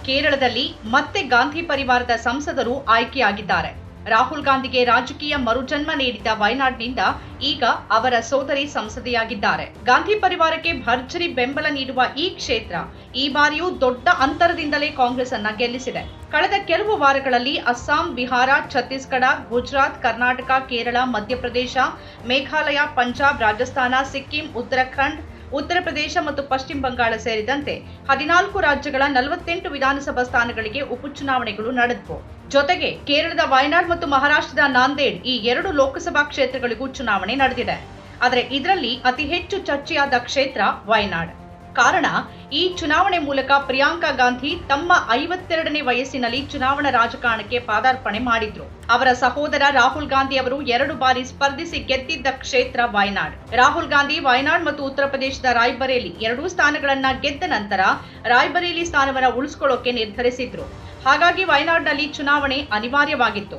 ಕೇರಳದಲ್ಲಿ ಮತ್ತೆ ಗಾಂಧಿ ಪರಿವಾರದ ಸಂಸದರು ಆಯ್ಕೆಯಾಗಿದ್ದಾರೆ. ರಾಹುಲ್ ಗಾಂಧಿಗೆ ರಾಜಕೀಯ ಮರುಜನ್ಮ ನೀಡಿದ ವಯನಾಡ್ನಿಂದ ಈಗ ಅವರ ಸೋದರಿ ಸಂಸದೆಯಾಗಿದ್ದಾರೆ. ಗಾಂಧಿ ಪರಿವಾರಕ್ಕೆ ಭರ್ಜರಿ ಬೆಂಬಲ ನೀಡುವ ಈ ಕ್ಷೇತ್ರ ಈ ಬಾರಿಯೂ ದೊಡ್ಡ ಅಂತರದಿಂದಲೇ ಕಾಂಗ್ರೆಸ್ ಅನ್ನ ಗೆಲ್ಲಿಸಿದೆ. ಕಳೆದ ಕೆಲವು ವಾರಗಳಲ್ಲಿ ಅಸ್ಸಾಂ, ಬಿಹಾರ, ಛತ್ತೀಸ್ಗಢ, ಗುಜರಾತ್, ಕರ್ನಾಟಕ, ಕೇರಳ, ಮಧ್ಯಪ್ರದೇಶ, ಮೇಘಾಲಯ, ಪಂಜಾಬ್, ರಾಜಸ್ಥಾನ, ಸಿಕ್ಕಿಂ, ಉತ್ತರಾಖಂಡ್, ಉತ್ತರ ಪ್ರದೇಶ ಮತ್ತು ಪಶ್ಚಿಮ ಬಂಗಾಳ ಸೇರಿದಂತೆ 14 ರಾಜ್ಯಗಳ 48 ವಿಧಾನಸಭಾ ಸ್ಥಾನಗಳಿಗೆ ಉಪಚುನಾವಣೆಗಳು ನಡೆದವು. ಜೊತೆಗೆ ಕೇರಳದ ವಯನಾಡ್ ಮತ್ತು ಮಹಾರಾಷ್ಟ್ರದ ನಾಂದೇಡ್ ಈ 2 ಲೋಕಸಭಾ ಕ್ಷೇತ್ರಗಳಿಗೂ ಚುನಾವಣೆ ನಡೆದಿದೆ. ಆದರೆ ಇದರಲ್ಲಿ ಅತಿ ಹೆಚ್ಚು ಚರ್ಚೆಯಾದ ಕ್ಷೇತ್ರ ವಯನಾಡ್. ಕಾರಣ, ಈ ಚುನಾವಣೆ ಮೂಲಕ ಪ್ರಿಯಾಂಕಾ ಗಾಂಧಿ ತಮ್ಮ 52ನೇ ವಯಸ್ಸಿನಲ್ಲಿ ಚುನಾವಣಾ ರಾಜಕಾರಣಕ್ಕೆ ಪಾದಾರ್ಪಣೆ ಮಾಡಿದ್ರು. ಅವರ ಸಹೋದರ ರಾಹುಲ್ ಗಾಂಧಿ ಅವರು 2 ಬಾರಿ ಸ್ಪರ್ಧಿಸಿ ಗೆದ್ದಿದ್ದ ಕ್ಷೇತ್ರ ವಯನಾಡ್. ರಾಹುಲ್ ಗಾಂಧಿ ವಯನಾಡ್ ಮತ್ತು ಉತ್ತರ ಪ್ರದೇಶದ ರಾಯ್ಬರೇಲಿ 2 ಸ್ಥಾನಗಳನ್ನ ಗೆದ್ದ ನಂತರ ರಾಯ್ಬರೇಲಿ ಸ್ಥಾನವನ್ನು ಉಳಿಸಿಕೊಳ್ಳೋಕೆ ನಿರ್ಧರಿಸಿದ್ರು. ಹಾಗಾಗಿ ವಯನಾಡ್ನಲ್ಲಿ ಚುನಾವಣೆ ಅನಿವಾರ್ಯವಾಗಿತ್ತು.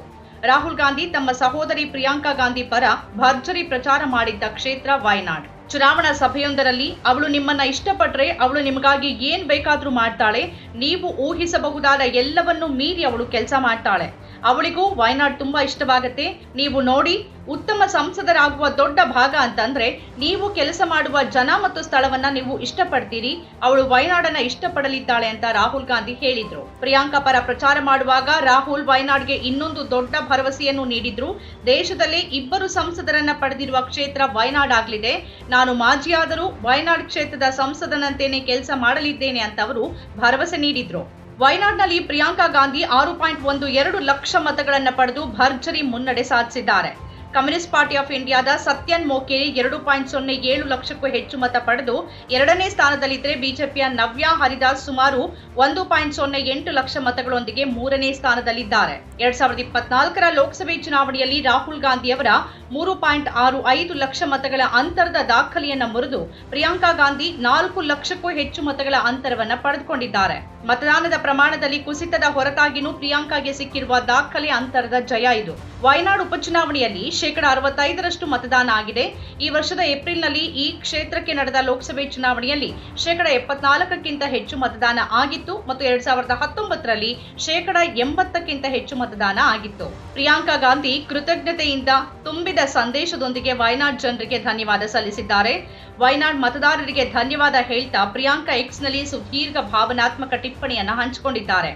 ರಾಹುಲ್ ಗಾಂಧಿ ತಮ್ಮ ಸಹೋದರಿ ಪ್ರಿಯಾಂಕಾ ಗಾಂಧಿ ಪರ ಭರ್ಜರಿ ಪ್ರಚಾರ ಮಾಡಿದ್ದ ಕ್ಷೇತ್ರ ವಯನಾಡ್. ಚುನಾವಣಾ ಸಭೆಯೊಂದರಲ್ಲಿ ಅವಳು ನಿಮ್ಮನ್ನ ಇಷ್ಟಪಟ್ರೆ ಅವಳು ನಿಮಗಾಗಿ ಏನ್ ಬೇಕಾದ್ರೂ ಮಾಡ್ತಾಳೆ, ನೀವು ಊಹಿಸಬಹುದಾದ ಎಲ್ಲವನ್ನೂ ಮೀರಿ ಅವಳು ಕೆಲಸ ಮಾಡ್ತಾಳೆ, ಅವಳಿಗೂ ವಯನಾಡ್ ತುಂಬಾ ಇಷ್ಟವಾಗತ್ತೆ, ನೀವು ನೋಡಿ ಉತ್ತಮ ಸಂಸದರಾಗುವ ದೊಡ್ಡ ಭಾಗ ಅಂತಂದ್ರೆ ನೀವು ಕೆಲಸ ಮಾಡುವ ಜನ ಮತ್ತು ಸ್ಥಳವನ್ನ ನೀವು ಇಷ್ಟಪಡ್ತೀರಿ, ಅವಳು ವಯನಾಡನ್ನ ಇಷ್ಟಪಡಲಿದ್ದಾಳೆ ಅಂತ ರಾಹುಲ್ ಗಾಂಧಿ ಹೇಳಿದ್ರು. ಪ್ರಿಯಾಂಕಾ ಪರ ಪ್ರಚಾರ ಮಾಡುವಾಗ ರಾಹುಲ್ ವಯನಾಡ್ಗೆ ಇನ್ನೊಂದು ದೊಡ್ಡ ಭರವಸೆಯನ್ನು ನೀಡಿದ್ರು. ದೇಶದಲ್ಲೇ 2 ಸಂಸದರನ್ನ ಪಡೆದಿರುವ ಕ್ಷೇತ್ರ ವಯನಾಡ್ ಆಗ್ಲಿದೆ, ನಾನು ಮಾಜಿಯಾದರೂ ವಯನಾಡ್ ಕ್ಷೇತ್ರದ ಸಂಸದನಂತೆಯೇ ಕೆಲಸ ಮಾಡಲಿದ್ದೇನೆ ಅಂತ ಅವರು ಭರವಸೆ ನೀಡಿದ್ರು. ವಯನಾಡ್ನಲ್ಲಿ ಪ್ರಿಯಾಂಕಾ ಗಾಂಧಿ 6.12 ಲಕ್ಷ ಮತಗಳನ್ನು ಪಡೆದು ಭರ್ಜರಿ ಮುನ್ನಡೆ ಸಾಧಿಸಿದ್ದಾರೆ. ಕಮ್ಯುನಿಸ್ಟ್ ಪಾರ್ಟಿ ಆಫ್ ಇಂಡಿಯಾದ ಸತ್ಯನ್ ಮೋಕೇರಿ 2.07 ಲಕ್ಷಕ್ಕೂ ಹೆಚ್ಚು ಮತ ಪಡೆದು 2ನೇ ಸ್ಥಾನದಲ್ಲಿದ್ದರೆ ಬಿಜೆಪಿಯ ನವ್ಯಾ ಹರಿದಾಸ್ ಸುಮಾರು 1.08 ಲಕ್ಷ ಮತಗಳೊಂದಿಗೆ 3ನೇ ಸ್ಥಾನದಲ್ಲಿದ್ದಾರೆ. 2024ರ ಲೋಕಸಭೆ ಚುನಾವಣೆಯಲ್ಲಿ ರಾಹುಲ್ ಗಾಂಧಿ ಅವರ 3.65 ಲಕ್ಷ ಮತಗಳ ಅಂತರದ ದಾಖಲೆಯನ್ನ ಮುರಿದು ಪ್ರಿಯಾಂಕಾ ಗಾಂಧಿ 4 ಲಕ್ಷಕ್ಕೂ ಹೆಚ್ಚು ಮತಗಳ ಅಂತರವನ್ನ ಪಡೆದುಕೊಂಡಿದ್ದಾರೆ. ಮತದಾನದ ಪ್ರಮಾಣದಲ್ಲಿ ಕುಸಿತದ ಹೊರತಾಗಿಯೂ ಪ್ರಿಯಾಂಕಾಗೆ ಸಿಕ್ಕಿರುವ ದಾಖಲೆ ಅಂತರದ ಜಯ ಇದು. ವಯನಾಡ್ ಉಪಚುನಾವಣೆಯಲ್ಲಿ 65% ಮತದಾನ ಆಗಿದೆ. ಈ ವರ್ಷದ ಏಪ್ರಿಲ್ನಲ್ಲಿ ಈ ಕ್ಷೇತ್ರಕ್ಕೆ ನಡೆದ ಲೋಕಸಭೆ ಚುನಾವಣೆಯಲ್ಲಿ 74%ಕ್ಕಿಂತ ಹೆಚ್ಚು ಮತದಾನ ಆಗಿತ್ತು ಮತ್ತು 2019ರಲ್ಲಿ 80%ಕ್ಕಿಂತ ಹೆಚ್ಚು ಮತದಾನ ಆಗಿತ್ತು. ಪ್ರಿಯಾಂಕಾ ಗಾಂಧಿ ಕೃತಜ್ಞತೆಯಿಂದ ತುಂಬಿದ ಸಂದೇಶದೊಂದಿಗೆ ವಯನಾಡ್ ಜನರಿಗೆ ಧನ್ಯವಾದ ಸಲ್ಲಿಸಿದ್ದಾರೆ. ವಯನಾಡ್ ಮತದಾರರಿಗೆ ಧನ್ಯವಾದ ಹೇಳ್ತಾ ಪ್ರಿಯಾಂಕಾ ಎಕ್ಸ್ನಲ್ಲಿ ಸುದೀರ್ಘ ಭಾವನಾತ್ಮಕ ಟಿಪ್ಪಣಿಯನ್ನ ಹಂಚಿಕೊಂಡಿದ್ದಾರೆ.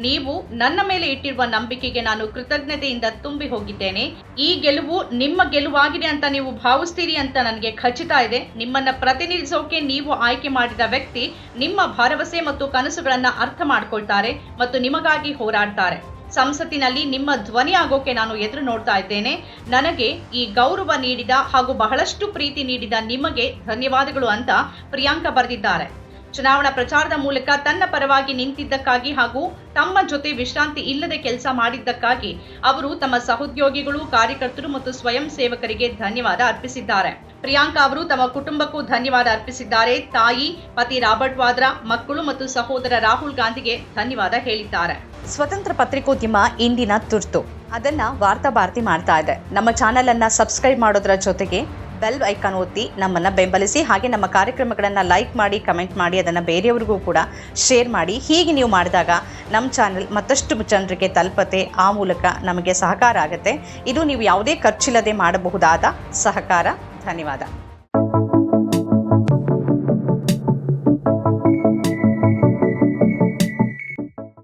ನೀವು ನನ್ನ ಮೇಲೆ ಇಟ್ಟಿರುವ ನಂಬಿಕೆಗೆ ನಾನು ಕೃತಜ್ಞತೆಯಿಂದ ತುಂಬಿ ಹೋಗಿದ್ದೇನೆ. ಈ ಗೆಲುವು ನಿಮ್ಮ ಗೆಲುವಾಗಿದೆ ಅಂತ ನೀವು ಭಾವಿಸ್ತೀರಿ ಅಂತ ನನಗೆ ಖಚಿತ ಇದೆ. ನಿಮ್ಮನ್ನ ಪ್ರತಿನಿಧಿಸೋಕೆ ನೀವು ಆಯ್ಕೆ ಮಾಡಿದ ವ್ಯಕ್ತಿ ನಿಮ್ಮ ಭರವಸೆ ಮತ್ತು ಕನಸುಗಳನ್ನ ಅರ್ಥ ಮಾಡ್ಕೊಳ್ತಾರೆ ಮತ್ತು ನಿಮಗಾಗಿ ಹೋರಾಡ್ತಾರೆ. ಸಂಸತ್ತಿನಲ್ಲಿ ನಿಮ್ಮ ಧ್ವನಿ ಆಗೋಕೆ ನಾನು ಎದುರು ನೋಡ್ತಾ ಇದ್ದೇನೆ. ನನಗೆ ಈ ಗೌರವ ನೀಡಿದ ಹಾಗೂ ಬಹಳಷ್ಟು ಪ್ರೀತಿ ನೀಡಿದ ನಿಮಗೆ ಧನ್ಯವಾದಗಳು ಅಂತ ಪ್ರಿಯಾಂಕಾ ಬರೆದಿದ್ದಾರೆ. ಚುನಾವಣಾ ಪ್ರಚಾರದ ಮೂಲಕ ತನ್ನ ಪರವಾಗಿ ನಿಂತಿದ್ದಕ್ಕಾಗಿ ಹಾಗೂ ತಮ್ಮ ಜೊತೆ ವಿಶ್ರಾಂತಿ ಇಲ್ಲದೆ ಕೆಲಸ ಮಾಡಿದ್ದಕ್ಕಾಗಿ ಅವರು ತಮ್ಮ ಸಹೋದ್ಯೋಗಿಗಳು, ಕಾರ್ಯಕರ್ತರು ಮತ್ತು ಸ್ವಯಂ ಸೇವಕರಿಗೆ ಧನ್ಯವಾದ ಅರ್ಪಿಸಿದ್ದಾರೆ. ಪ್ರಿಯಾಂಕಾ ಅವರು ತಮ್ಮ ಕುಟುಂಬಕ್ಕೂ ಧನ್ಯವಾದ ಅರ್ಪಿಸಿದ್ದಾರೆ. ತಾಯಿ, ಪತಿ ರಾಬರ್ಟ್ ವಾದ್ರಾ, ಮಕ್ಕಳು ಮತ್ತು ಸಹೋದರ ರಾಹುಲ್ ಗಾಂಧಿಗೆ ಧನ್ಯವಾದ ಹೇಳಿದ್ದಾರೆ. ಸ್ವತಂತ್ರ ಪತ್ರಿಕೋದ್ಯಮ ಇಂದಿನ ತುರ್ತು, ಅದನ್ನ ವಾರ್ತಾ ಭಾರತಿ ಮಾಡ್ತಾ ಇದೆ. ನಮ್ಮ ಚಾನೆಲ್ ಅನ್ನ ಸಬ್ಸ್ಕ್ರೈಬ್ ಮಾಡೋದ್ರ ಜೊತೆಗೆ ಬೆಲ್ ಐಕಾನ್ ಒತ್ತಿ ನಮ್ಮನ್ನು ಬೆಂಬಲಿಸಿ. ಹಾಗೆ ನಮ್ಮ ಕಾರ್ಯಕ್ರಮಗಳನ್ನು ಲೈಕ್ ಮಾಡಿ, ಕಮೆಂಟ್ ಮಾಡಿ, ಅದನ್ನು ಬೇರೆಯವ್ರಿಗೂ ಕೂಡ ಶೇರ್ ಮಾಡಿ. ಹೀಗೆ ನೀವು ಮಾಡಿದಾಗ ನಮ್ಮ ಚಾನೆಲ್ ಮತ್ತಷ್ಟು ಜನರಿಗೆ ತಲುಪತ್ತೆ. ಆ ಮೂಲಕ ನಮಗೆ ಸಹಕಾರ ಆಗುತ್ತೆ. ಇದು ನೀವು ಯಾವುದೇ ಖರ್ಚಿಲ್ಲದೆ ಮಾಡಬಹುದಾದ ಸಹಕಾರ. ಧನ್ಯವಾದ.